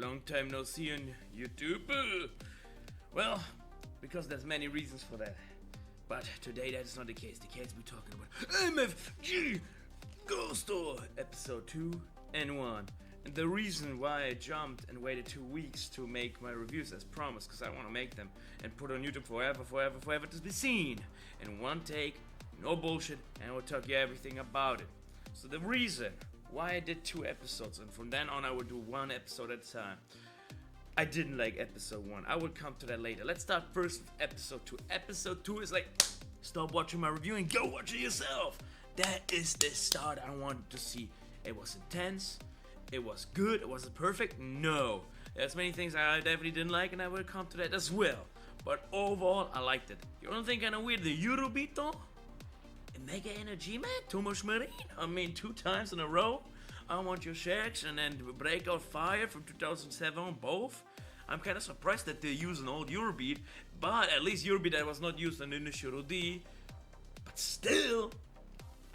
long time no see on YouTube. Well, because there's many reasons for that. But today that's not the case. The case we're talking about MFG Go Store episode 2 and 1. And the reason why I jumped and waited 2 weeks to make my reviews as promised, because I want to make them and put on YouTube forever to be seen. In one take, no bullshit, and I will talk you everything about it. So the reason why I did 2 episodes, and from then on I will do 1 episode at a time. I didn't like episode 1. I will come to that later. Let's start first with episode 2. Episode 2 is like, stop watching my review and go watch it yourself. That is the start I wanted to see. It was intense. It was good. It wasn't perfect. No. There's many things I definitely didn't like, and I will come to that as well. But overall, I liked it. You don't think kind of weird? The Eurobeat though? Mega Energy Man? Thomas Marine? I mean, 2 times in a row. I Want Your Shacks and then Breakout Fire from 2007 both. I'm kind of surprised that they use an old Eurobeat, but at least Eurobeat that was not used in Initial D. But still,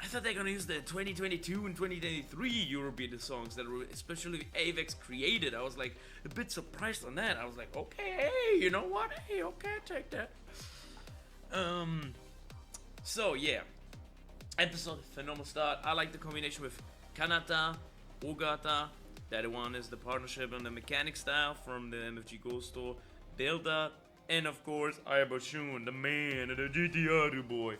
I thought they're gonna use the 2022 and 2023 Eurobeat songs that were especially AVEX created. I was like a bit surprised on that. I was like, okay, hey, you know what? Hey, okay, take that. So yeah, episode phenomenal start. I like the combination with Kanata, Ogata. That one is the partnership on the mechanic style from the MFG Go Store. Builder, and of course Ayabashun, the man, the GTR boy.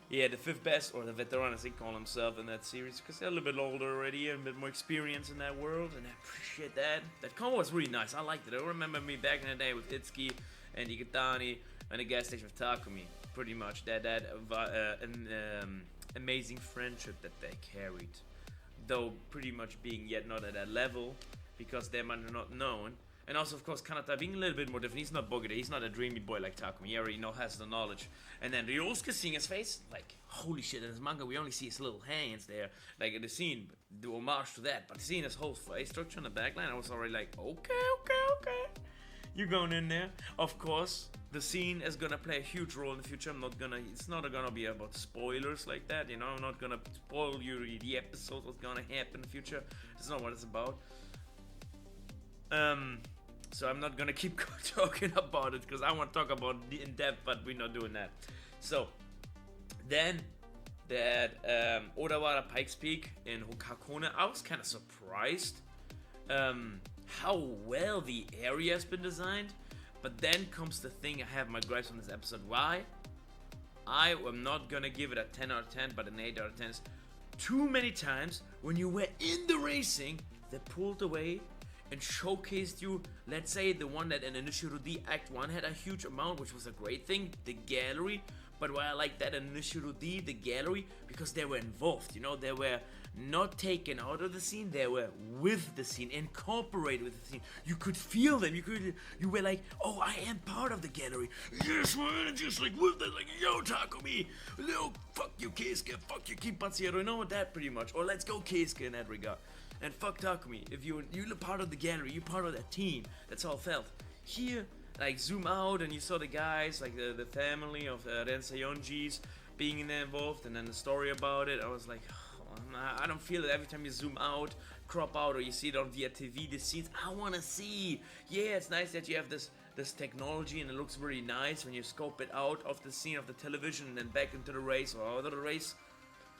Yeah, the 5th best, or the veteran as he call himself in that series, because they're a little bit older already and a bit more experience in that world, and I appreciate that. That combo was really nice. I liked it. I remember me back in the day with Itsuki and Iketani and the gas station with Takumi. Pretty much that amazing friendship that they carried, though pretty much being yet not at that level because they might not known. And also, of course, Kanata being a little bit more different. He's not Bogota, he's not a dreamy boy like Takumi. He already has the knowledge. And then Ryosuke seeing his face, like, holy shit, in his manga we only see his little hands there, like in the scene, the homage to that. But seeing his whole face structure on the backline, I was already like, okay. You're going in there. Of course, the scene is gonna play a huge role in the future. It's not gonna be about spoilers like that, you know. I'm not gonna spoil you the episode, what's gonna happen in the future. That's not what it's about. So I'm not gonna keep talking about it because I want to talk about it in depth, but we're not doing that. So then that Odawara Pikes Peak in Hokakone, I was kind of surprised how well the area has been designed. But then comes the thing, I have my gripes on this episode. Why? I am not gonna give it a 10 out of 10, but an 8 out of 10. Too many times when you were in the racing, they pulled away and showcased you. Let's say the one that in Initial D Act 1 had a huge amount, which was a great thing, the gallery. But why I like that in Initial D, the gallery, because they were involved, you know, they were not taken out of the scene, they were with the scene, incorporated with the scene. You could feel them, you were like, oh, I am part of the gallery. Yes, man, just like with that, like, yo, Takumi, no, fuck you, Keisuke, fuck you, Kipatsiro, you know that pretty much. Or let's go Keisuke in that regard. And fuck Takumi, if you're part of the gallery, you're part of that team. That's how it felt. Here, like, zoom out and you saw the guys, like the family of Rensei Yonjis being involved, and then the story about it. I was like, oh, I don't feel it every time you zoom out, crop out, or you see it on via TV, the scenes I want to see. Yeah, it's nice that you have this technology and it looks really nice when you scope it out of the scene of the television and then back into the race or out of the race.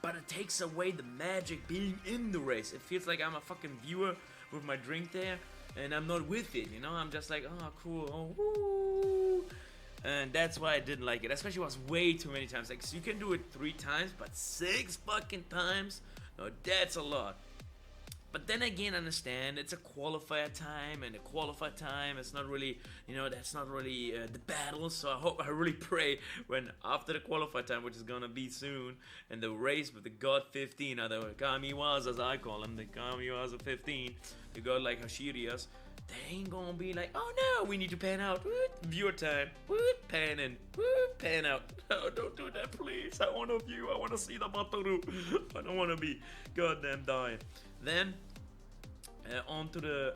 But it takes away the magic being in the race. It feels like I'm a fucking viewer with my drink there, and I'm not with it, you know? I'm just like, oh, cool, oh, woo. And that's why I didn't like it. Especially it was way too many times. Like, so you can do it 3 times, but 6 fucking times? No, that's a lot. But then again, understand, it's a qualifier time, and the qualifier time is not really, you know, that's not really the battle. So I really pray when after the qualifier time, which is gonna be soon, and the race with the God 15, or the Kamiwaza as I call them, the Kamiwaza 15, the God like Hashirias, they ain't gonna be like, oh no, we need to pan out, viewer time, pan in, pan out. Oh, don't do that, please. I wanna view, I wanna see the Matoru. I don't wanna be goddamn dying. Then on to the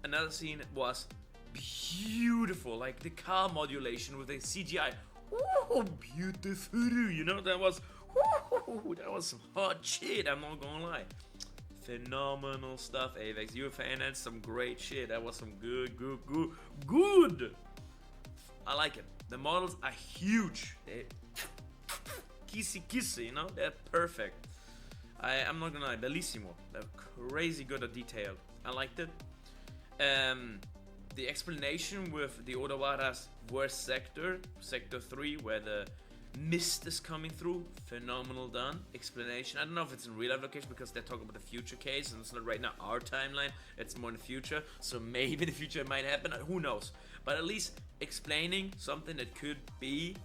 another scene was beautiful, like the car modulation with the CGI. Ooh, beautiful, you know, that was some hot shit, I'm not gonna lie. phenomenal stuff, AVEX. You a fan? That's some great shit. That was some good. I like it. The models are huge. They kissy, you know? They're perfect. I'm not gonna lie, bellissimo. They're crazy good at detail. I liked it. The explanation with the Odawara's worst sector, Sector 3, where the mist is coming through, phenomenal done. Explanation. I don't know if it's in real life location because they're talking about the future case and it's not right now our timeline, it's more in the future. So maybe in the future it might happen, who knows. But at least explaining something that could be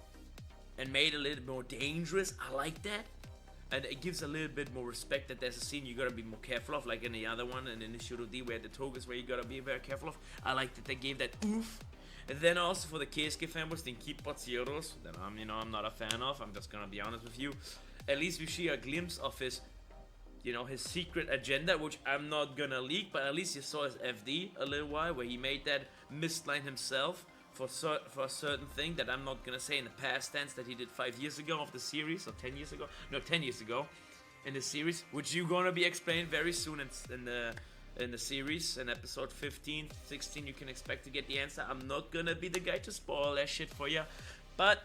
and made a little more dangerous. I like that. And it gives a little bit more respect that there's a scene you gotta be more careful of, like in the other one, and in the Shuro D where the togas where you gotta be very careful of. I like that they gave that oof. And then also for the Keisuke fanboys, the Kippatsuros, that I'm not a fan of, I'm just gonna be honest with you. At least we see a glimpse of his, his secret agenda, which I'm not gonna leak, but at least you saw his FD a little while, where he made that mist line himself for a certain thing that I'm not gonna say in the past tense that he did 5 years ago of the series, or 10 years ago, no, 10 years ago in the series, which you're gonna be explained very soon in the series, in episode 15, 16, you can expect to get the answer. I'm not gonna be the guy to spoil that shit for you, but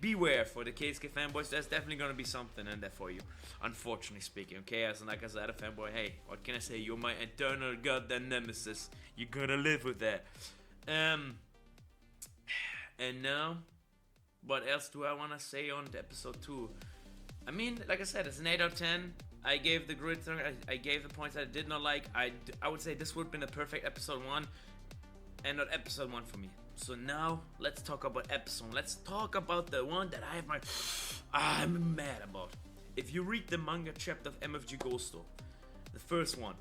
beware for the Keisuke fanboys, there's definitely gonna be something in there for you, unfortunately speaking, okay? As an Akazada fanboy, hey, what can I say, you're my eternal goddamn nemesis, you gotta live with that. And now, what else do I want to say on the episode 2? I mean, like I said, it's an 8 out of 10. I gave the grid, I gave the points that I did not like. I would say this would have been a perfect episode 1, and not episode 1 for me. So now, let's talk about episode. Let's talk about the one that I'm mad about. If you read the manga chapter of MFG Ghosto, the first one,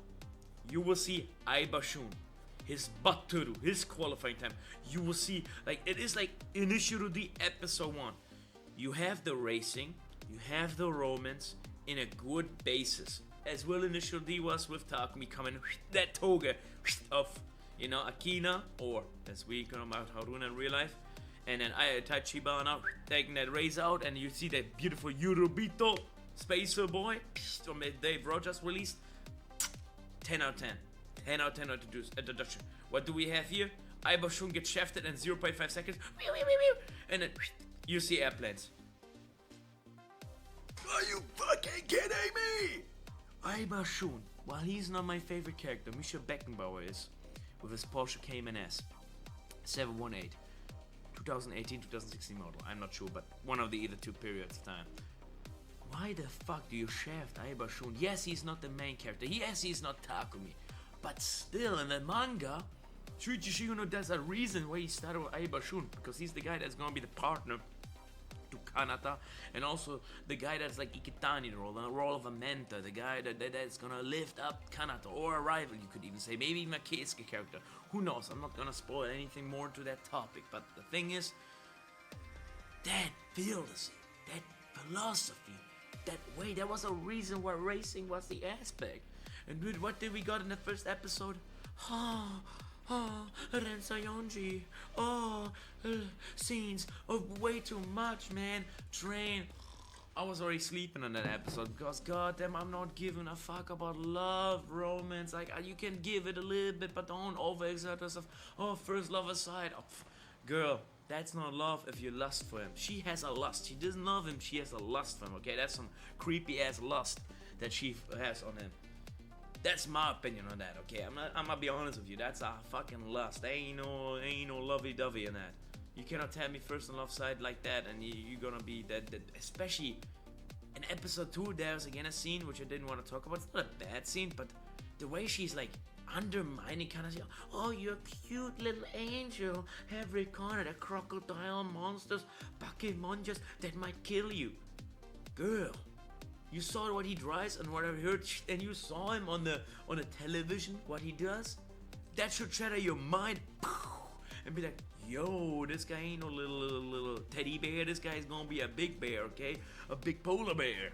you will see Aiba Shun, his Batoru, his qualifying time. You will see, like, it is like Initial D episode 1. You have the racing, you have the romance in a good basis. As well Initial D was with Takumi coming that toga of, Akina, or as we call about Haruna in real life. And then Tachibana taking that race out, and you see that beautiful Yorobito Spacer Boy from Dave Rogers released. 10 out of 10. 10 out of 10 introduction. What do we have here? Aiba Shun gets shafted in 0.5 seconds. And then you see airplanes. Are you fucking kidding me? Aiba Shun, while he's not my favorite character, Misha Beckenbauer is, with his Porsche Cayman S 718, 2018-2016 model. I'm not sure, but one of the either two periods of time. Why the fuck do you shaft Aiba Shun? Yes, he's not the main character. Yes, he's not Takumi. But still, in the manga, Shuichi Shiguno, there's a reason why he started with Aiba Shun, because he's the guy that's gonna be the partner to Kanata, and also the guy that's like Ikitani, the role of a mentor, the guy that's gonna lift up Kanata, or a rival, you could even say, maybe even a Keisuke character. Who knows? I'm not gonna spoil anything more to that topic, but the thing is, that philosophy, that philosophy, that way, there was a reason why racing was the aspect. And dude, what did we got in the first episode? Rensayonji. Scenes of way too much, man. Train. I was already sleeping on that episode because goddamn, I'm not giving a fuck about love, romance. Like, you can give it a little bit, but don't overexert yourself. First love aside. Girl, that's not love if you lust for him. She has a lust. She doesn't love him. She has a lust for him. Okay, that's some creepy ass lust that she has on him. That's my opinion on that, okay? I'm gonna be honest with you. That's a fucking lust. There ain't no lovey-dovey in that. You cannot tell me first and love side like that, and you're gonna be that. Especially in episode 2, there's again a scene which I didn't want to talk about. It's not a bad scene, but the way she's like undermining kind of, oh, you're a cute little angel. Every corner, the crocodile monsters, Pokemonjas that might kill you, girl. You saw what he drives and what I heard, and you saw him on the television, what he does? That should shatter your mind and be like, yo, this guy ain't no little teddy bear. This guy is gonna be a big bear, okay? A big polar bear.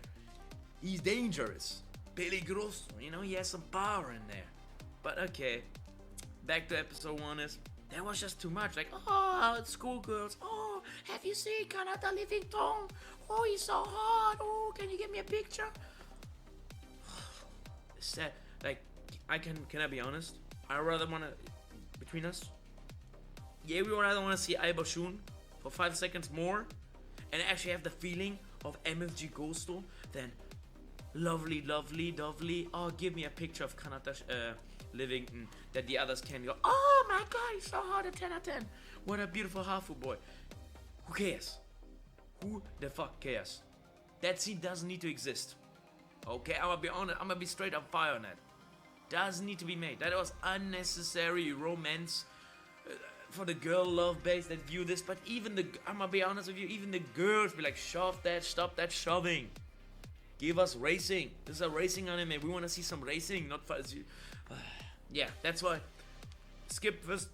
He's dangerous. Peligroso, he has some power in there. But okay, back to episode 1 is, that was just too much. Like, it's schoolgirls. Oh, have you seen Kanata Livington? Oh, he's so hot. Oh, can you give me a picture? sad. Like, can I be honest? I rather wanna, between us, yeah, we rather wanna see Albershun for 5 seconds more, and actually have the feeling of MFG Ghosto than lovely. Oh, give me a picture of Kanata living that the others can go, oh my god, he's so hot, a 10 out of 10. What a beautiful Hafu boy. Who cares? Who the fuck cares? That scene doesn't need to exist. Okay, I'm gonna be honest, I'm gonna be straight up fire on that. Doesn't need to be made. That was unnecessary romance for the girl love base that view this. But even I'm gonna be honest with you, even the girls be like, shove that, stop that shoving. Give us racing. This is a racing anime. We wanna see some racing, not for yeah, that's why. Skip first.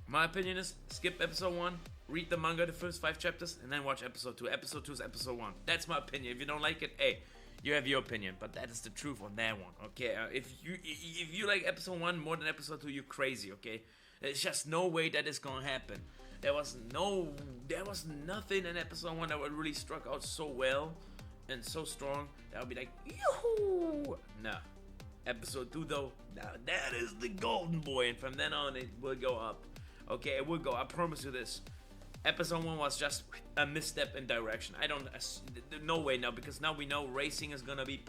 My opinion is skip episode 1. Read the manga, the first 5 chapters, and then watch episode 2. Episode 2 is episode 1. That's my opinion. If you don't like it, hey, you have your opinion, but that is the truth on that one. Okay, if you like episode 1 more than episode 2, you're crazy. Okay, there's just no way that is gonna happen. There was nothing in episode 1 that would really struck out so well and so strong that would be like, yoo-hoo! Nah. Episode 2 though, now that is the golden boy, and from then on it will go up. Okay, it will go. I promise you this. Episode 1 was just a misstep in direction. No way now, because now we know racing is gonna be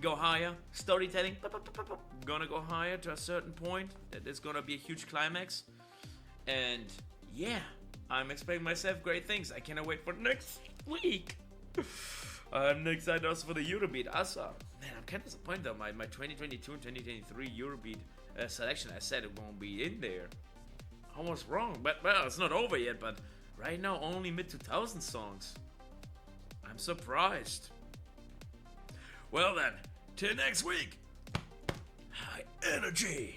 go higher. Storytelling gonna go higher to a certain point. There's gonna be a huge climax, and yeah, I'm expecting myself great things. I cannot wait for next week. I'm excited also for the Eurobeat Asa. Man, I'm kind of disappointed though. My 2022 and 2023 Eurobeat selection, I said it won't be in there. I was wrong, but well, it's not over yet. But right now, only mid-2000 songs. I'm surprised. Well then, till next week. High energy.